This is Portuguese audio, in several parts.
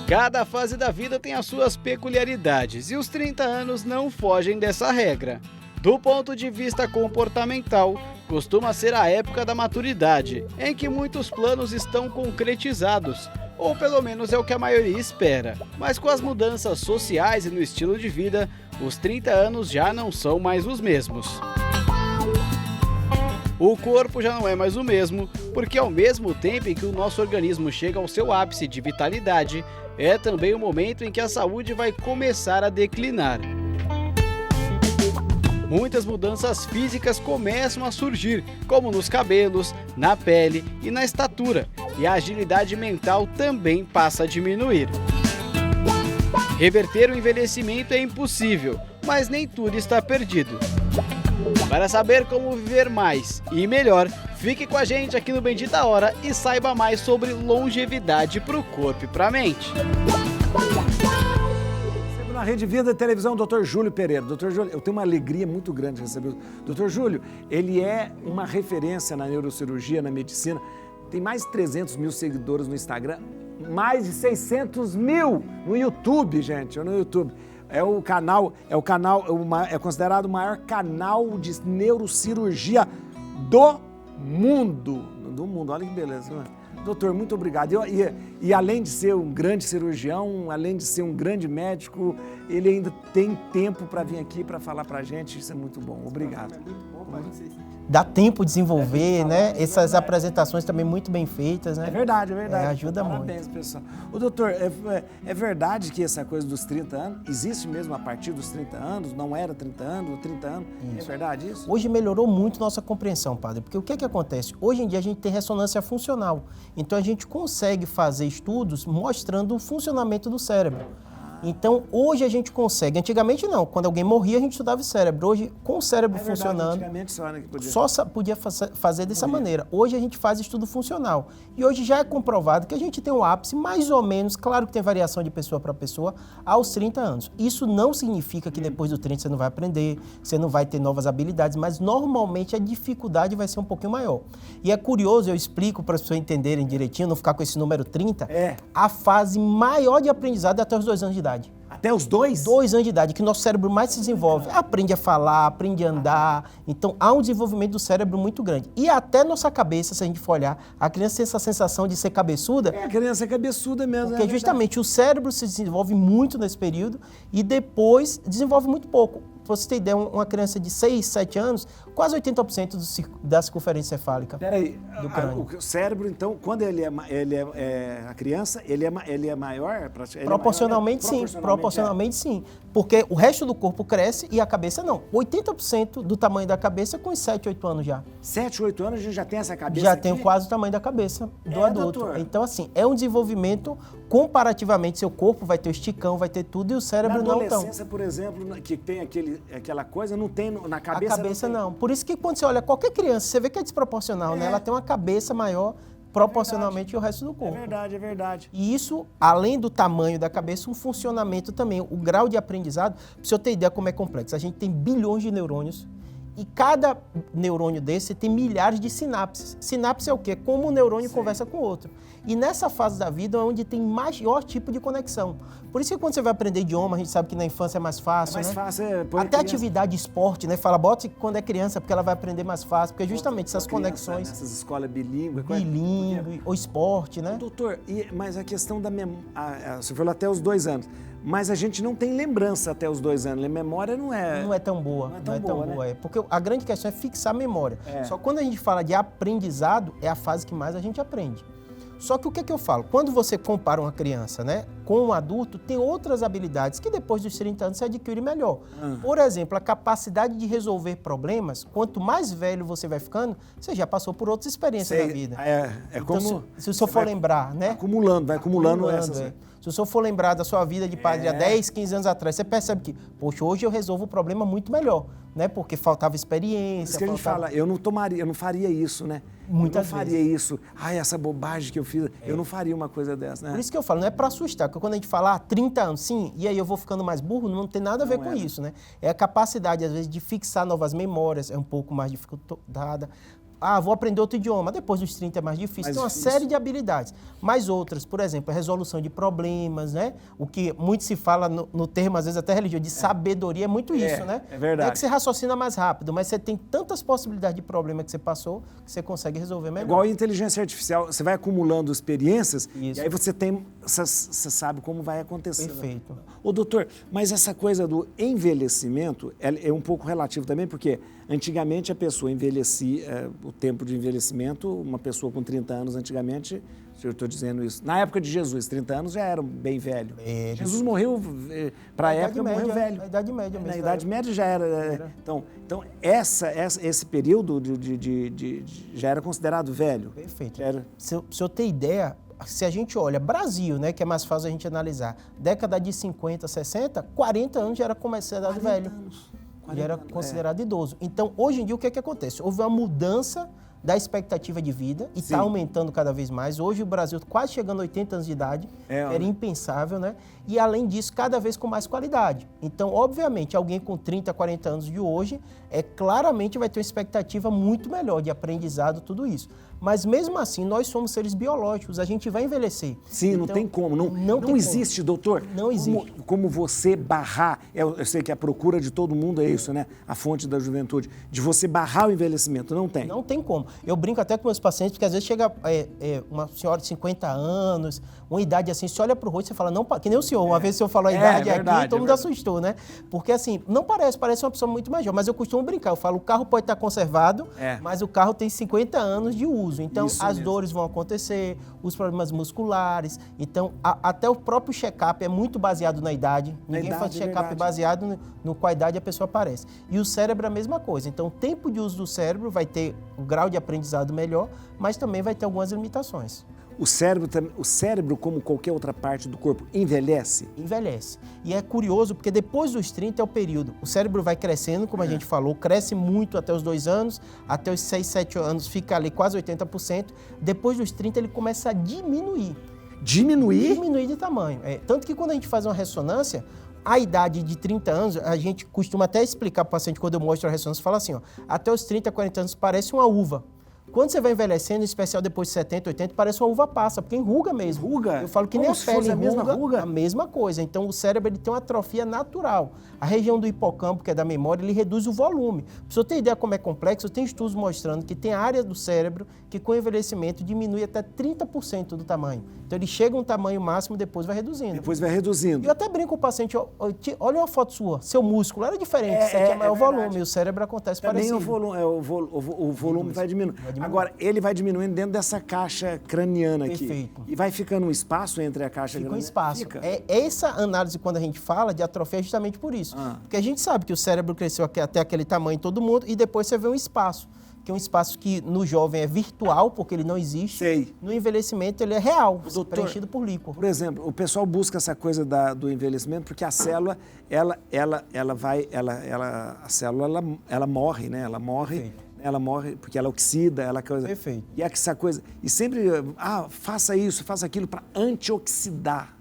Cada fase da vida tem as suas peculiaridades e os 30 anos não fogem dessa regra. Do ponto de vista comportamental, costuma ser a época da maturidade, em que muitos planos estão concretizados, ou pelo menos é o que a maioria espera. Mas com as mudanças sociais e no estilo de vida, os 30 anos já não são mais os mesmos. O corpo já não é mais o mesmo, porque ao mesmo tempo em que o nosso organismo chega ao seu ápice de vitalidade, é também o momento em que a saúde vai começar a declinar. Muitas mudanças físicas começam a surgir, como nos cabelos, na pele e na estatura, e a agilidade mental também passa a diminuir. Reverter o envelhecimento é impossível, mas nem tudo está perdido. Para saber como viver mais e melhor, fique com a gente aqui no Bendita Hora e saiba mais sobre longevidade para o corpo e para a mente. Na Rede Vida Televisão, Dr. Júlio Pereira. Dr. Júlio, eu tenho uma alegria muito grande de receber o Dr. Júlio. Ele é uma referência na neurocirurgia, na medicina. Tem mais de 300 mil seguidores no Instagram, mais de 600 mil no YouTube, gente, no YouTube. É considerado o maior canal de neurocirurgia do mundo. Olha que beleza, não é? Doutor, muito obrigado. E além de ser um grande cirurgião, além de ser um grande médico, ele ainda tem tempo para vir aqui para falar para a gente. Isso é muito bom. Obrigado. É muito bom para vocês. Dá tempo de desenvolver, né? Essas apresentações também muito bem feitas, né? É verdade, é verdade. Ajuda muito. Parabéns, pessoal. Ô, doutor, é verdade que essa coisa dos 30 anos existe mesmo a partir dos 30 anos? Não era 30 anos, 30 anos? Isso. É verdade isso? Hoje melhorou muito nossa compreensão, padre, porque o que acontece? Hoje em dia a gente tem ressonância funcional, então a gente consegue fazer estudos mostrando o funcionamento do cérebro. Então, hoje a gente consegue, antigamente não, quando alguém morria a gente estudava o cérebro, hoje com o cérebro funcionando, antigamente só, né, que podia. Só podia fazer dessa maneira. Hoje a gente faz estudo funcional e hoje já é comprovado que a gente tem um ápice mais ou menos, claro que tem variação de pessoa para pessoa, aos 30 anos. Isso não significa que depois dos 30 você não vai aprender, você não vai ter novas habilidades, mas normalmente a dificuldade vai ser um pouquinho maior. E é curioso, eu explico para as pessoas entenderem direitinho, não ficar com esse número 30, a fase maior de aprendizado é até os 2 anos de idade. Até os 2? 2 anos de idade, que nosso cérebro mais se desenvolve. Aprende a falar, aprende a andar. Então, há um desenvolvimento do cérebro muito grande. E até nossa cabeça, se a gente for olhar, a criança tem essa sensação de ser cabeçuda. A criança é cabeçuda mesmo. Porque justamente o cérebro se desenvolve muito nesse período e depois desenvolve muito pouco. Pra você ter ideia, uma criança de 6, 7 anos, quase 80% da circunferência cefálica do crânio. O cérebro, então, quando ele é a criança, ele é maior? Proporcionalmente, sim. Proporcionalmente, sim. Porque o resto do corpo cresce e a cabeça não. 80% do tamanho da cabeça com os 7, 8 anos já. 7, 8 anos a gente já tem essa cabeça Já aqui? tem quase o tamanho da cabeça do adulto. Doutor. Então, assim, é um desenvolvimento comparativamente, seu corpo vai ter o esticão, vai ter tudo e o cérebro não tão. Na adolescência, por exemplo, que tem aquela coisa, não tem na cabeça? A cabeça não. Por isso que quando você olha qualquer criança, você vê que é desproporcional, né? Ela tem uma cabeça maior proporcionalmente ao resto do corpo. É verdade. E isso, além do tamanho da cabeça, um funcionamento também. O grau de aprendizado, para você ter ideia como é complexo, a gente tem bilhões de neurônios e cada neurônio desse tem milhares de sinapses. Sinapse é o quê? Como um neurônio conversa com o outro. E nessa fase da vida é onde tem maior tipo de conexão. Por isso que quando você vai aprender idioma, a gente sabe que na infância é mais fácil, né? Até atividade, esporte, né? Fala, bota quando é criança, porque ela vai aprender mais fácil, porque justamente essas conexões... Essas escolas bilíngues... Bilíngue, ou esporte, né? Doutor, mas a questão da memória... Você falou até os 2 anos. Mas a gente não tem lembrança até os 2 anos. A memória não é tão boa. Não é tão boa. Né? Porque a grande questão é fixar a memória. Só que quando a gente fala de aprendizado, é a fase que mais a gente aprende. Só que o que eu falo? Quando você compara uma criança, né, com um adulto, tem outras habilidades que depois dos 30 anos você adquire melhor. Por exemplo, a capacidade de resolver problemas, quanto mais velho você vai ficando, você já passou por outras experiências na vida. Então, como... Se o senhor for lembrar, né? Vai acumulando essas... Se o senhor for lembrar da sua vida de padre há 10, 15 anos atrás, você percebe que, poxa, hoje eu resolvo o problema muito melhor, né? Porque faltava experiência. Isso que a gente fala, eu não faria isso, né? Muitas eu não faria isso. Ai, essa bobagem que eu fiz, eu não faria uma coisa dessa, né? Por isso que eu falo, não é para assustar, porque quando a gente fala 30 anos, sim, e aí eu vou ficando mais burro, não tem nada a ver com isso, né? É a capacidade, às vezes, de fixar novas memórias, é um pouco mais dificultada. vou aprender outro idioma. Depois dos 30 é mais difícil. Tem uma série de habilidades. Mas outras, por exemplo, a resolução de problemas, né? O que muito se fala no termo, às vezes até religioso, de sabedoria, é muito isso, né? É verdade. É que você raciocina mais rápido, mas você tem tantas possibilidades de problema que você passou que você consegue resolver melhor. Igual a inteligência artificial, você vai acumulando experiências Isso. e aí você sabe como vai acontecer. Perfeito. Ô, doutor, mas essa coisa do envelhecimento é um pouco relativo também, porque antigamente a pessoa envelhecia, o tempo de envelhecimento, uma pessoa com 30 anos antigamente, eu estou dizendo isso, na época de Jesus, 30 anos já era bem velho. Jesus morreu, para a época, morreu velho. Na Idade Média mesmo. Na Idade Média já era. Então esse período já era considerado velho. Perfeito. Era... Se eu ter ideia, se a gente olha Brasil, né, que é mais fácil a gente analisar, década de 50, 60, 40 anos já era considerado velho. Já era considerado idoso. Então, hoje em dia, o que é que acontece? Houve uma mudança da expectativa de vida e está aumentando cada vez mais. Hoje o Brasil quase chegando a 80 anos de idade, era impensável, né? E além disso, cada vez com mais qualidade. Então, obviamente, alguém com 30, 40 anos de hoje, claramente vai ter uma expectativa muito melhor de aprendizado, tudo isso. Mas mesmo assim, nós somos seres biológicos, a gente vai envelhecer. Sim, então, não tem como. Não existe, doutor. Não existe. Como você barrar, eu sei que a procura de todo mundo é isso, né? A fonte da juventude, de você barrar o envelhecimento, não tem. Não tem como. Eu brinco até com meus pacientes, porque às vezes chega uma senhora de 50 anos, uma idade assim, você olha pro rosto e você fala, não, que nem o senhor, uma vez o senhor falou a idade aqui, todo mundo assustou, né? Porque assim, não parece uma pessoa muito mais jovem, mas eu costumo brincar, eu falo, o carro pode estar conservado, mas o carro tem 50 anos de uso, então as dores vão acontecer, os problemas musculares, então até o próprio check-up é muito baseado na idade, ninguém faz check-up baseado no qual idade a pessoa aparece. E o cérebro é a mesma coisa, então o tempo de uso do cérebro vai ter um grau de aprendizado melhor, mas também vai ter algumas limitações. O cérebro, como qualquer outra parte do corpo, envelhece? Envelhece. E é curioso, porque depois dos 30 é o período. O cérebro vai crescendo, como a gente falou, cresce muito até os 2 anos, até os 6, 7 anos fica ali quase 80%. Depois dos 30 ele começa a diminuir. Diminuir? Diminuir de tamanho. Tanto que quando a gente faz uma ressonância, a idade de 30 anos, a gente costuma até explicar para o paciente, quando eu mostro a ressonância, fala assim, até os 30, 40 anos parece uma uva. Quando você vai envelhecendo, em especial depois de 70, 80, parece uma uva passa, porque enruga mesmo. Enruga? Eu falo que nem a pele enruga, a mesma ruga? A mesma coisa. Então, o cérebro ele tem uma atrofia natural. A região do hipocampo, que é da memória, ele reduz o volume. Para você ter ideia como é complexo, tem estudos mostrando que tem áreas do cérebro que com o envelhecimento diminui até 30% do tamanho. Então, ele chega a um tamanho máximo e depois vai reduzindo. Depois vai reduzindo. E eu até brinco com o paciente, olha uma foto sua, seu músculo era diferente, você tinha maior volume, e o cérebro acontece parecido. Também o volume vai diminuindo. Agora, ele vai diminuindo dentro dessa caixa craniana aqui. Perfeito. E vai ficando um espaço entre a caixa craniana. Fica um espaço. Essa análise, quando a gente fala de atrofia, é justamente por isso. Porque a gente sabe que o cérebro cresceu até aquele tamanho em todo mundo, e depois você vê um espaço. Que é um espaço que no jovem é virtual, porque ele não existe. Sei. No envelhecimento ele é real, Doutor, preenchido por líquor. Por exemplo, o pessoal busca essa coisa do envelhecimento porque a célula, a célula morre, né? Ela morre. Perfeito. Ela morre porque ela oxida, ela coisa. Perfeito. E essa coisa. E sempre, faça isso, faça aquilo para antioxidar.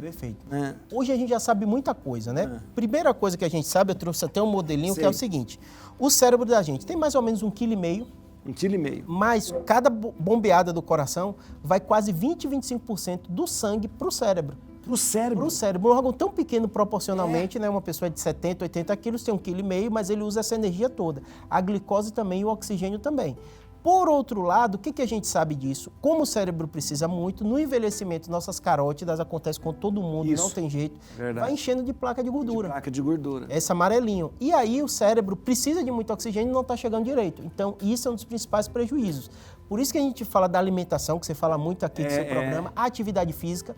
Perfeito. Hoje a gente já sabe muita coisa, né? Primeira coisa que a gente sabe, eu trouxe até um modelinho, que é o seguinte. O cérebro da gente tem mais ou menos 1,5 kg. 1,5 kg. Mas cada bombeada do coração vai quase 20, 25% do sangue para o cérebro. Pro cérebro? Pro cérebro. Um órgão tão pequeno proporcionalmente, né? Uma pessoa de 70, 80 quilos tem 1,5 kg, mas ele usa essa energia toda. A glicose também e o oxigênio também. Por outro lado, o que a gente sabe disso? Como o cérebro precisa muito, no envelhecimento, nossas carótidas, acontece com todo mundo, não tem jeito, vai enchendo de placa de gordura. Placa de gordura. Esse amarelinho. E aí o cérebro precisa de muito oxigênio e não está chegando direito. Então, isso é um dos principais prejuízos. Por isso que a gente fala da alimentação, que você fala muito aqui no seu programa, a atividade física.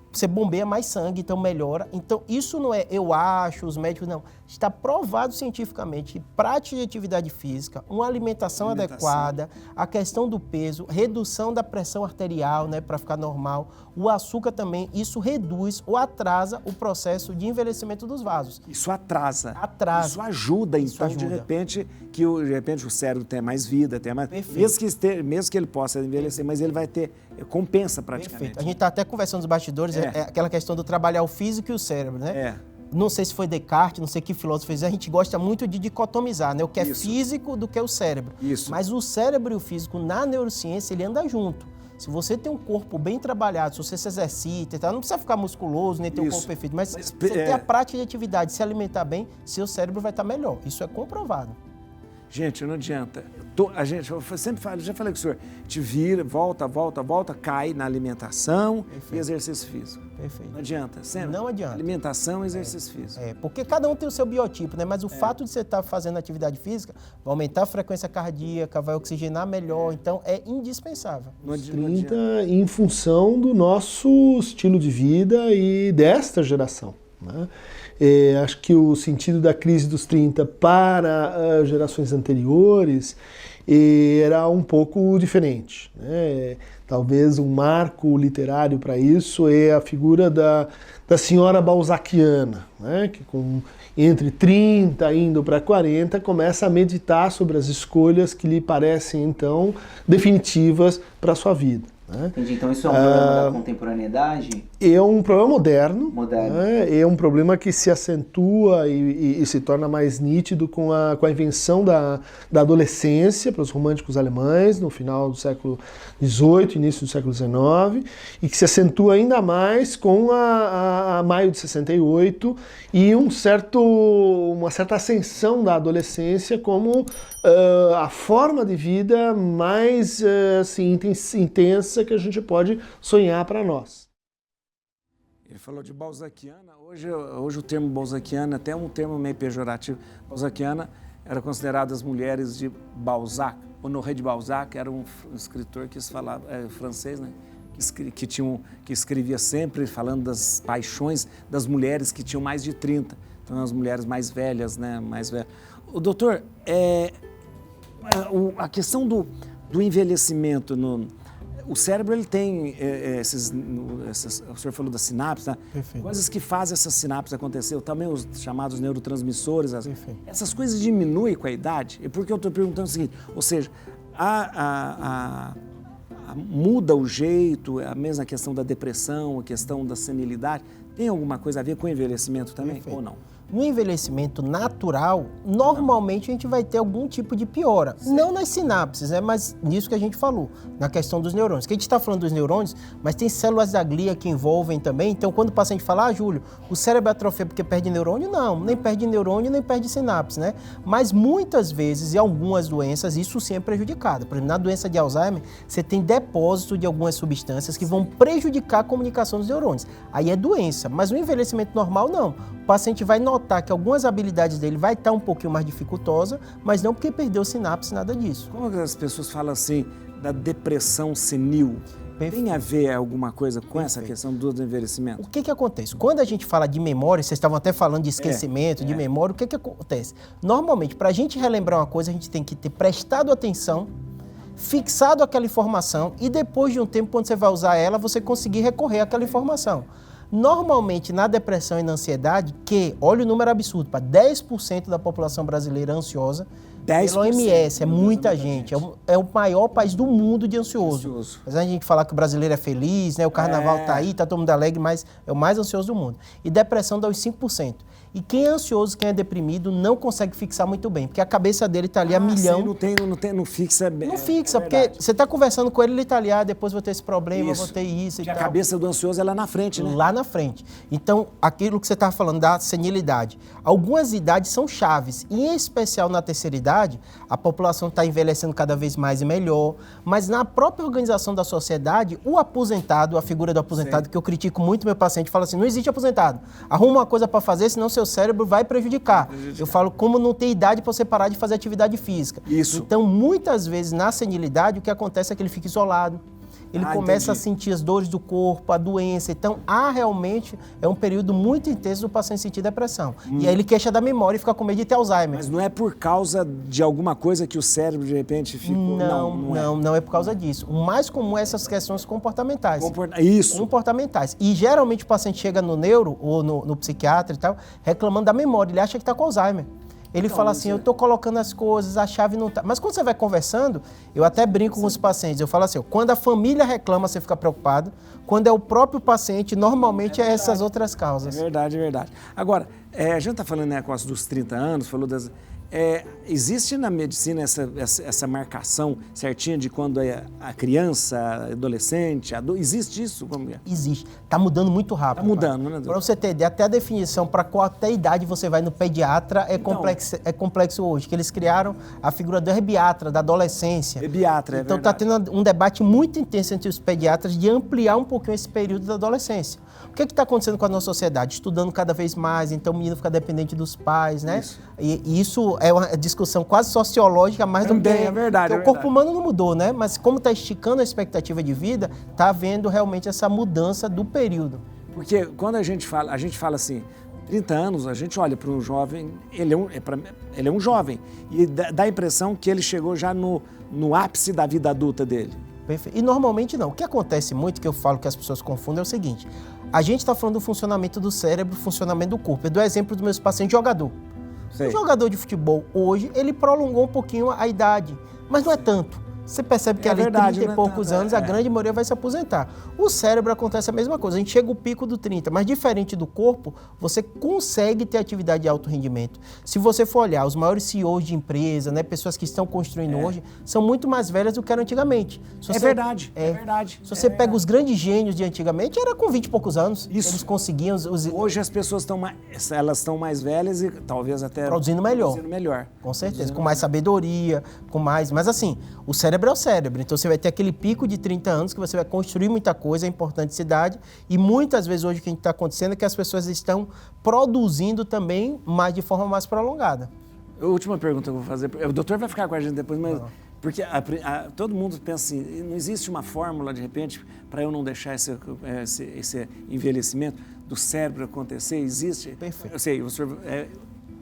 Você bombeia mais sangue, então melhora. Então, isso não é eu acho, os médicos, não. Está provado cientificamente que prática de atividade física, uma alimentação adequada, a questão do peso, redução da pressão arterial, né, para ficar normal, o açúcar também, isso reduz ou atrasa o processo de envelhecimento dos vasos. Isso atrasa. Atrasa. Isso ajuda, Isso então, ajuda. de repente o cérebro tem mais vida, tem mais... Mesmo que ele possa envelhecer, mas ele vai ter... Compensa praticamente. Perfeito. A gente está até conversando nos bastidores, aquela questão do trabalhar o físico e o cérebro, né? não sei se foi Descartes, não sei que filósofo fez, a gente gosta muito de dicotomizar, né? O que é físico do que é o cérebro. Isso. Mas o cérebro e o físico, na neurociência, ele anda junto. Se você tem um corpo bem trabalhado, se você se exercita e tal, não precisa ficar musculoso, nem ter um corpo perfeito, mas você ter a prática de atividade, se alimentar bem, seu cérebro vai estar melhor. Isso é comprovado. Gente, não adianta. Eu sempre falo, já falei com o senhor, a gente vira, volta, cai na alimentação e exercício físico. Perfeito. Não adianta, sempre. Não adianta. Alimentação e exercício físico. Porque cada um tem o seu biotipo, né? Mas o fato de você estar fazendo atividade física vai aumentar a frequência cardíaca, vai oxigenar melhor, então é indispensável. Os 30 em função do nosso estilo de vida e desta geração, né? Acho que o sentido da crise dos 30 para gerações anteriores era um pouco diferente, né? Talvez um marco literário para isso é a figura da senhora balzaquiana, né? Que entre 30 indo para 40 começa a meditar sobre as escolhas que lhe parecem então definitivas para a sua vida. Entendi. Então isso é um problema da contemporaneidade? É um problema moderno. Né? É um problema que se acentua e se torna mais nítido com a invenção da adolescência para os românticos alemães no final do século XVIII, início do século XIX, e que se acentua ainda mais com a maio de 68 e uma certa ascensão da adolescência como a forma de vida mais assim, intensa que a gente pode sonhar para nós. Ele falou de balzaquiana. Hoje o termo balzaquiana até é um termo meio pejorativo. Balzaquiana era considerada as mulheres de Balzac. Honoré de Balzac era um escritor que falava francês, né? Que escrevia sempre falando das paixões das mulheres que tinham mais de 30. Então as mulheres mais velhas, né? Mais velhas. O doutor, a questão do envelhecimento o cérebro ele tem o senhor falou da sinapse, né? Coisas que fazem essas sinapses acontecer, também os chamados neurotransmissores, essas coisas diminuem com a idade? E por que eu estou perguntando o seguinte, ou seja, muda o jeito, a mesma questão da depressão, a questão da senilidade, tem alguma coisa a ver com o envelhecimento também ou não? No envelhecimento natural, normalmente a gente vai ter algum tipo de piora. Sim. Não nas sinapses, né? Mas nisso que a gente falou, na questão dos neurônios. Que a gente está falando dos neurônios, mas tem células da glia que envolvem também. Então, quando o paciente fala, Júlio, o cérebro atrofia porque perde neurônio, não. Nem perde neurônio, nem perde sinapse, né? Mas muitas vezes, em algumas doenças, isso sim é prejudicado. Por exemplo, na doença de Alzheimer, você tem depósito de algumas substâncias que vão prejudicar a comunicação dos neurônios. Aí é doença, mas no envelhecimento normal, não. O paciente vai notar que algumas habilidades dele vai estar um pouquinho mais dificultosa, mas não porque perdeu sinapse, nada disso. Como que as pessoas falam assim da depressão senil? Tem a ver alguma coisa com essa questão do envelhecimento? O que acontece? Quando a gente fala de memória, vocês estavam até falando de esquecimento, de memória, o que acontece? Normalmente, para a gente relembrar uma coisa, a gente tem que ter prestado atenção, fixado aquela informação e depois de um tempo, quando você vai usar ela, você conseguir recorrer àquela informação. Normalmente, na depressão e na ansiedade, olha o número absurdo, para 10% da população brasileira ansiosa, 10%, pelo OMS, é muita gente. É o maior país do mundo de ansioso. Apesar de a gente falar que o brasileiro é feliz, né? O carnaval tá aí, tá todo mundo alegre, mas é o mais ansioso do mundo. E depressão dá os 5%. E quem é ansioso, quem é deprimido, não consegue fixar muito bem, porque a cabeça dele tá ali a milhão. Sim, não fixa bem. Não fixa, porque você tá conversando com ele, ele tá ali, depois vou ter esse problema, vou ter isso e tal. A cabeça do ansioso é lá na frente, né? Lá na frente. Então, aquilo que você estava falando da senilidade. Algumas idades são chaves, e em especial na terceira idade, a população está envelhecendo cada vez mais e melhor, mas na própria organização da sociedade, o aposentado, a figura do aposentado, que eu critico muito meu paciente, fala assim, não existe aposentado. Arruma uma coisa para fazer, senão seu cérebro vai prejudicar. Eu falo, como não tem idade para você parar de fazer atividade física. Isso. Então, muitas vezes, na senilidade, o que acontece é que ele fica isolado. Ele começa a sentir as dores do corpo, a doença. Então, realmente, é um período muito intenso do paciente sentir depressão. E aí ele queixa da memória e fica com medo de ter Alzheimer. Mas não é por causa de alguma coisa que o cérebro, de repente, ficou... Não é por causa disso. O mais comum é essas questões comportamentais. Isso. Comportamentais. E, geralmente, o paciente chega no neuro ou no psiquiatra e tal, reclamando da memória. Ele acha que está com Alzheimer. Ele fala assim, eu tô colocando as coisas, a chave não tá. Mas quando você vai conversando, eu até brinco com os pacientes, eu falo assim, quando a família reclama, você fica preocupado. Quando é o próprio paciente, normalmente é essas outras causas. É verdade, é verdade. Agora, a gente está falando negócio dos 30 anos, falou das... existe na medicina essa marcação certinha de quando é a criança, adolescente, existe isso? Como é? Existe. Está mudando muito rápido. Está mudando, né, doutor? Para você ter ideia, até a definição para qual até idade você vai no pediatra é complexo hoje, que eles criaram a figura do herbiatra, da adolescência. Herbiatra, então está tendo um debate muito intenso entre os pediatras de ampliar um pouquinho esse período da adolescência. O que está acontecendo com a nossa sociedade? Estudando cada vez mais, então o menino fica dependente dos pais, né? Isso. E isso é uma discussão quase sociológica, mais do que... É verdade, o corpo humano não mudou, né? Mas como está esticando a expectativa de vida, está havendo realmente essa mudança do período. Porque quando a gente fala assim, 30 anos, a gente olha para um jovem, ele é um jovem, e dá a impressão que ele chegou já no ápice da vida adulta dele. Perfeito. E normalmente não. O que acontece muito, que eu falo que as pessoas confundem, é o seguinte, a gente está falando do funcionamento do cérebro, funcionamento do corpo. Eu dou exemplo dos meus pacientes, jogador. Sei. O jogador de futebol hoje, ele prolongou um pouquinho a idade, mas não é tanto. Você percebe que ali verdade, 30 e poucos anos, a grande maioria vai se aposentar. O cérebro acontece a mesma coisa, a gente chega ao pico do 30, mas diferente do corpo, você consegue ter atividade de alto rendimento. Se você for olhar, os maiores CEOs de empresa, né, pessoas que estão construindo hoje, são muito mais velhas do que eram antigamente. É verdade. Se você pega os grandes gênios de antigamente, era com 20 e poucos anos. Isso. Eles conseguiam... Hoje as pessoas estão mais velhas e talvez até... Produzindo melhor. Com certeza, com mais sabedoria, com mais... Mas assim, o cérebro é o cérebro, então você vai ter aquele pico de 30 anos que você vai construir muita coisa, é importante cidade, e muitas vezes hoje o que está acontecendo é que as pessoas estão produzindo também, mas de forma mais prolongada. A última pergunta que eu vou fazer, o doutor vai ficar com a gente depois, mas... Porque todo mundo pensa assim, não existe uma fórmula, de repente, para eu não deixar esse envelhecimento do cérebro acontecer, existe? Perfeito. Eu sei, o senhor...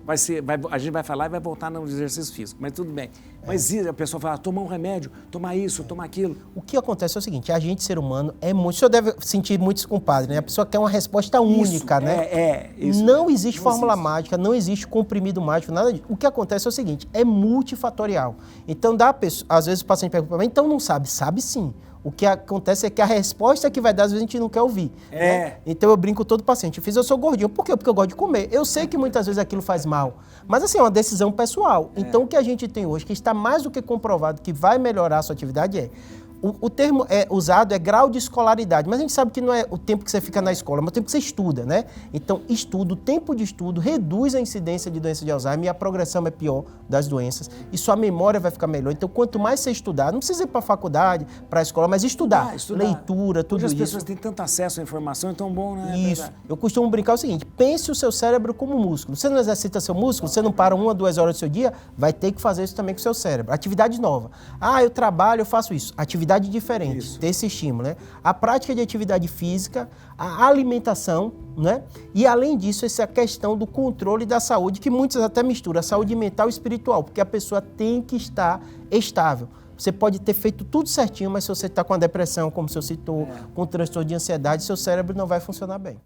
a gente vai falar e vai voltar no exercício físico, mas tudo bem. Mas a pessoa fala, tomar um remédio, tomar isso, tomar aquilo. O que acontece é o seguinte, a gente, ser humano, é muito... O senhor deve sentir muito isso, compadre, né? A pessoa quer uma resposta única, né? Isso. Não existe fórmula mágica, não existe comprimido mágico, nada disso. O que acontece é o seguinte, é multifatorial. Então, às vezes o paciente pergunta para mim, então não sabe? Sabe sim. O que acontece é que a resposta que vai dar, às vezes a gente não quer ouvir. Né? Então eu brinco com todo paciente. Eu sou gordinho. Por quê? Porque eu gosto de comer. Eu sei que muitas vezes aquilo faz mal. Mas assim, é uma decisão pessoal. Então o que a gente tem hoje, que está mais do que comprovado que vai melhorar a sua atividade o termo usado é grau de escolaridade, mas a gente sabe que não é o tempo que você fica na escola, mas o tempo que você estuda, né? Então, o tempo de estudo reduz a incidência de doença de Alzheimer e a progressão é pior das doenças e sua memória vai ficar melhor. Então, quanto mais você estudar, não precisa ir para a faculdade, para a escola, mas estudar. Leitura, tudo isso. Hoje as pessoas têm tanto acesso à informação, é tão bom, né? Isso. Eu costumo brincar o seguinte, pense o seu cérebro como músculo. Você não exercita seu músculo, você não para 1 a 2 horas do seu dia, vai ter que fazer isso também com o seu cérebro. Atividade nova. Eu trabalho, eu faço isso. Atividade diferente, ter esse estímulo, né? A prática de atividade física, a alimentação, né? E além disso, essa questão do controle da saúde, que muitos até misturam a saúde mental e espiritual, porque a pessoa tem que estar estável. Você pode ter feito tudo certinho, mas se você está com a depressão, como o senhor citou, com transtorno de ansiedade, seu cérebro não vai funcionar bem.